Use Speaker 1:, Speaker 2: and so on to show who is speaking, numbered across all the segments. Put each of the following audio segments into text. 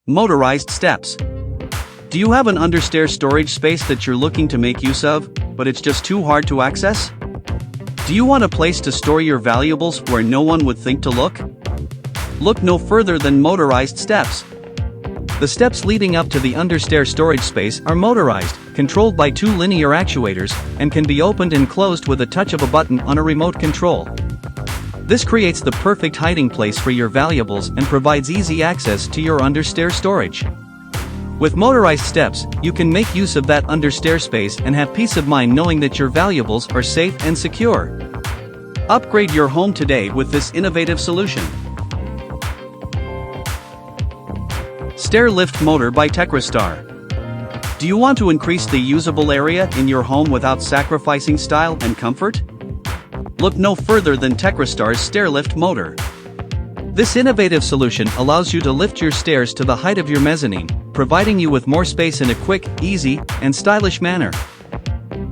Speaker 1: Motorized steps. Do you have an under-stair storage space that you're looking to make use of, but it's just too hard to access? Do you want a place to store your valuables where no one would think to look? Look no further than motorized steps. The steps leading up to the under-stair storage space are motorized, controlled by two linear actuators, and can be opened and closed with a touch of a button on a remote control. This creates the perfect hiding place for your valuables and provides easy access to your under-stair storage. With motorized steps, you can make use of that under-stair space and have peace of mind knowing that your valuables are safe and secure. Upgrade your home today with this innovative solution. Stairlift motor by Tecrostar. Do you want to increase the usable area in your home without sacrificing style and comfort? Look no further than Tecrostar's stairlift motor. This innovative solution allows you to lift your stairs to the height of your mezzanine, providing you with more space in a quick, easy, and stylish manner.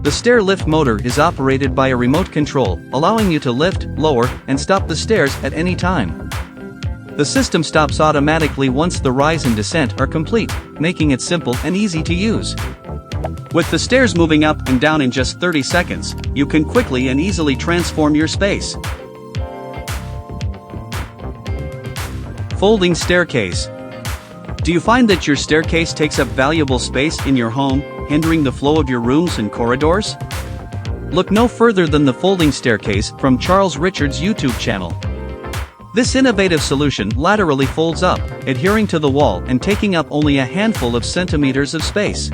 Speaker 1: The stairlift motor is operated by a remote control, allowing you to lift, lower, and stop the stairs at any time. The system stops automatically once the rise and descent are complete, making it simple and easy to use. With the stairs moving up and down in just 30 seconds, you can quickly and easily transform your space. Folding staircase. Do you find that your staircase takes up valuable space in your home, hindering the flow of your rooms and corridors? Look no further than the folding staircase from Charles Richard's YouTube channel. This innovative solution laterally folds up, adhering to the wall and taking up only a handful of centimeters of space.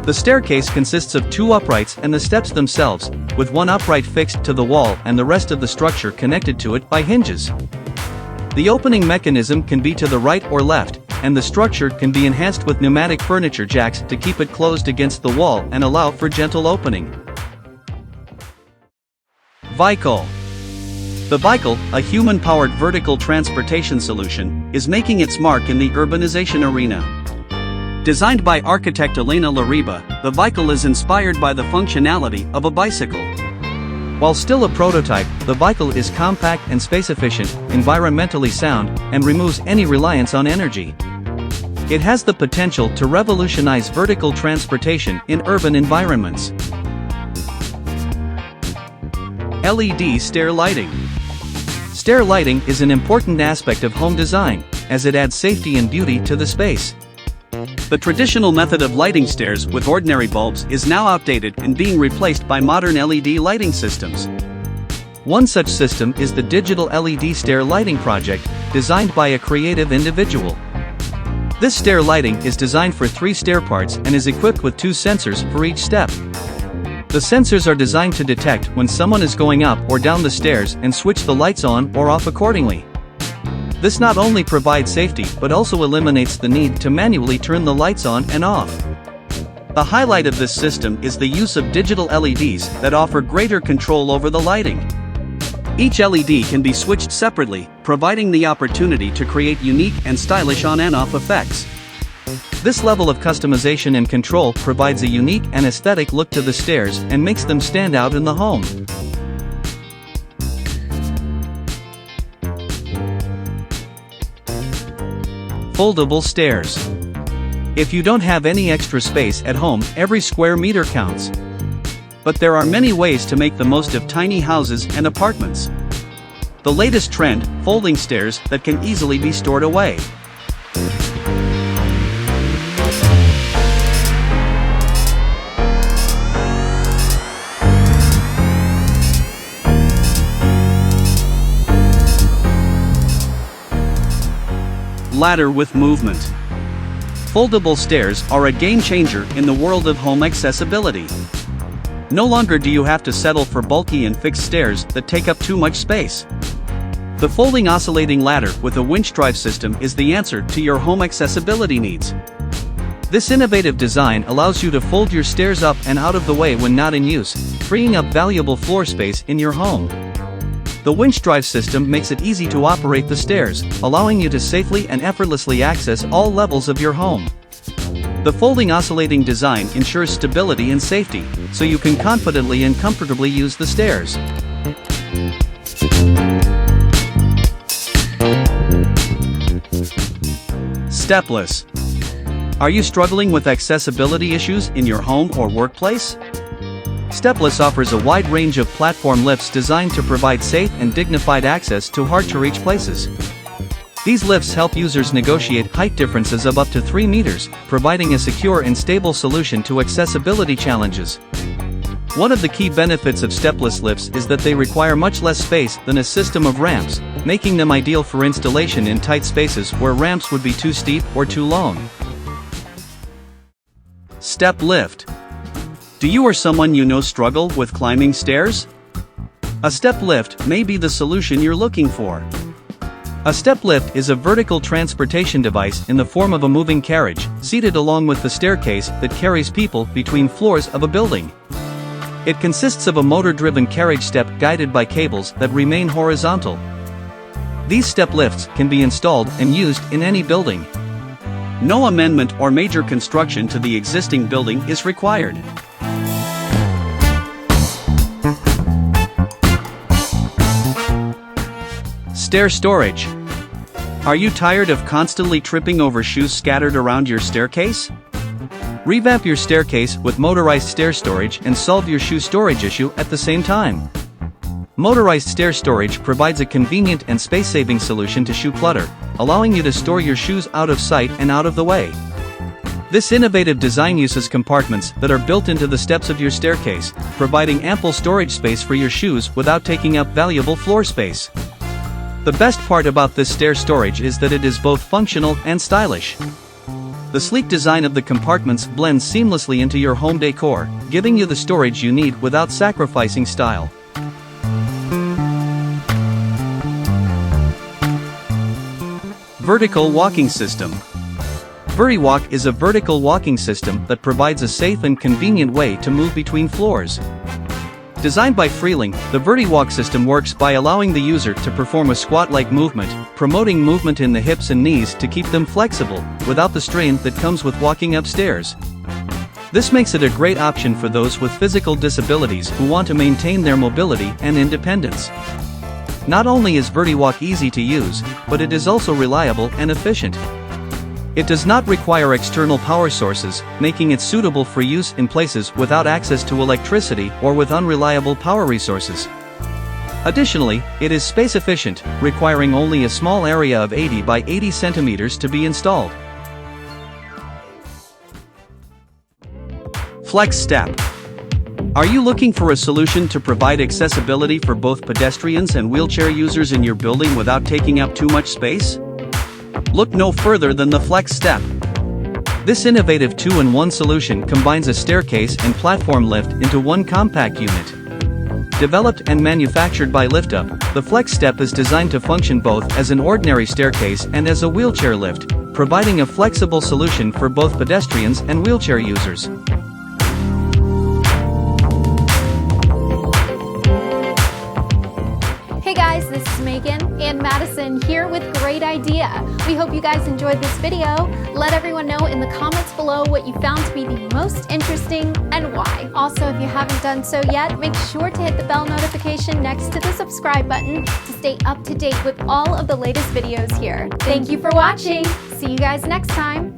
Speaker 1: The staircase consists of two uprights and the steps themselves, with one upright fixed to the wall and the rest of the structure connected to it by hinges. The opening mechanism can be to the right or left, and the structure can be enhanced with pneumatic furniture jacks to keep it closed against the wall and allow for gentle opening. Vycle. The Vycle, a human-powered vertical transportation solution, is making its mark in the urbanization arena. Designed by architect Elena Lariba, the Vycle is inspired by the functionality of a bicycle. While still a prototype, the Vycle is compact and space-efficient, environmentally sound, and removes any reliance on energy. It has the potential to revolutionize vertical transportation in urban environments. LED stair lighting. Stair lighting is an important aspect of home design, as it adds safety and beauty to the space. The traditional method of lighting stairs with ordinary bulbs is now outdated and being replaced by modern LED lighting systems. One such system is the digital LED stair lighting project, designed by a creative individual. This stair lighting is designed for 3 stair parts and is equipped with 2 sensors for each step. The sensors are designed to detect when someone is going up or down the stairs and switch the lights on or off accordingly. This not only provides safety but also eliminates the need to manually turn the lights on and off. The highlight of this system is the use of digital LEDs that offer greater control over the lighting. Each LED can be switched separately, providing the opportunity to create unique and stylish on and off effects. This level of customization and control provides a unique and aesthetic look to the stairs and makes them stand out in the home. Foldable stairs. If you don't have any extra space at home, every square meter counts. But there are many ways to make the most of tiny houses and apartments. The latest trend, folding stairs that can easily be stored away. Ladder with movement. Foldable stairs are a game changer in the world of home accessibility. No longer do you have to settle for bulky and fixed stairs that take up too much space. The folding oscillating ladder with a winch drive system is the answer to your home accessibility needs. This innovative design allows you to fold your stairs up and out of the way when not in use, freeing up valuable floor space in your home. The winch drive system makes it easy to operate the stairs, allowing you to safely and effortlessly access all levels of your home. The folding oscillating design ensures stability and safety, so you can confidently and comfortably use the stairs. Stepless. Are you struggling with accessibility issues in your home or workplace? Stepless offers a wide range of platform lifts designed to provide safe and dignified access to hard-to-reach places. These lifts help users negotiate height differences of up to 3 meters, providing a secure and stable solution to accessibility challenges. One of the key benefits of stepless lifts is that they require much less space than a system of ramps, making them ideal for installation in tight spaces where ramps would be too steep or too long. Step lift. Do you or someone you know struggle with climbing stairs? A step lift may be the solution you're looking for. A step lift is a vertical transportation device in the form of a moving carriage, seated along with the staircase that carries people between floors of a building. It consists of a motor-driven carriage step guided by cables that remain horizontal. These step lifts can be installed and used in any building. No amendment or major construction to the existing building is required. Stair storage. Are you tired of constantly tripping over shoes scattered around your staircase? Revamp your staircase with motorized stair storage and solve your shoe storage issue at the same time. Motorized stair storage provides a convenient and space-saving solution to shoe clutter, allowing you to store your shoes out of sight and out of the way. This innovative design uses compartments that are built into the steps of your staircase, providing ample storage space for your shoes without taking up valuable floor space. The best part about this stair storage is that it is both functional and stylish. The sleek design of the compartments blends seamlessly into your home decor, giving you the storage you need without sacrificing style. Vertical walking system. VertiWalk is a vertical walking system that provides a safe and convenient way to move between floors. Designed by Freeling, the VertiWalk system works by allowing the user to perform a squat-like movement, promoting movement in the hips and knees to keep them flexible, without the strain that comes with walking upstairs. This makes it a great option for those with physical disabilities who want to maintain their mobility and independence. Not only is VertiWalk easy to use, but it is also reliable and efficient. It does not require external power sources, making it suitable for use in places without access to electricity or with unreliable power resources. Additionally, it is space efficient, requiring only a small area of 80 by 80 centimeters to be installed. Flexstep. Are you looking for a solution to provide accessibility for both pedestrians and wheelchair users in your building without taking up too much space? Look no further than the Flexstep. This innovative 2-in-1 solution combines a staircase and platform lift into one compact unit. Developed and manufactured by LiftUp, the Flexstep is designed to function both as an ordinary staircase and as a wheelchair lift, providing a flexible solution for both pedestrians and wheelchair users.
Speaker 2: Hey guys, this is Megan and Madison here with Great Idea. We hope you guys enjoyed this video. Let everyone know in the comments below what you found to be the most interesting and why. Also, if you haven't done so yet, make sure to hit the bell notification next to the subscribe button to stay up to date with all of the latest videos here. Thank you for watching. See you guys next time.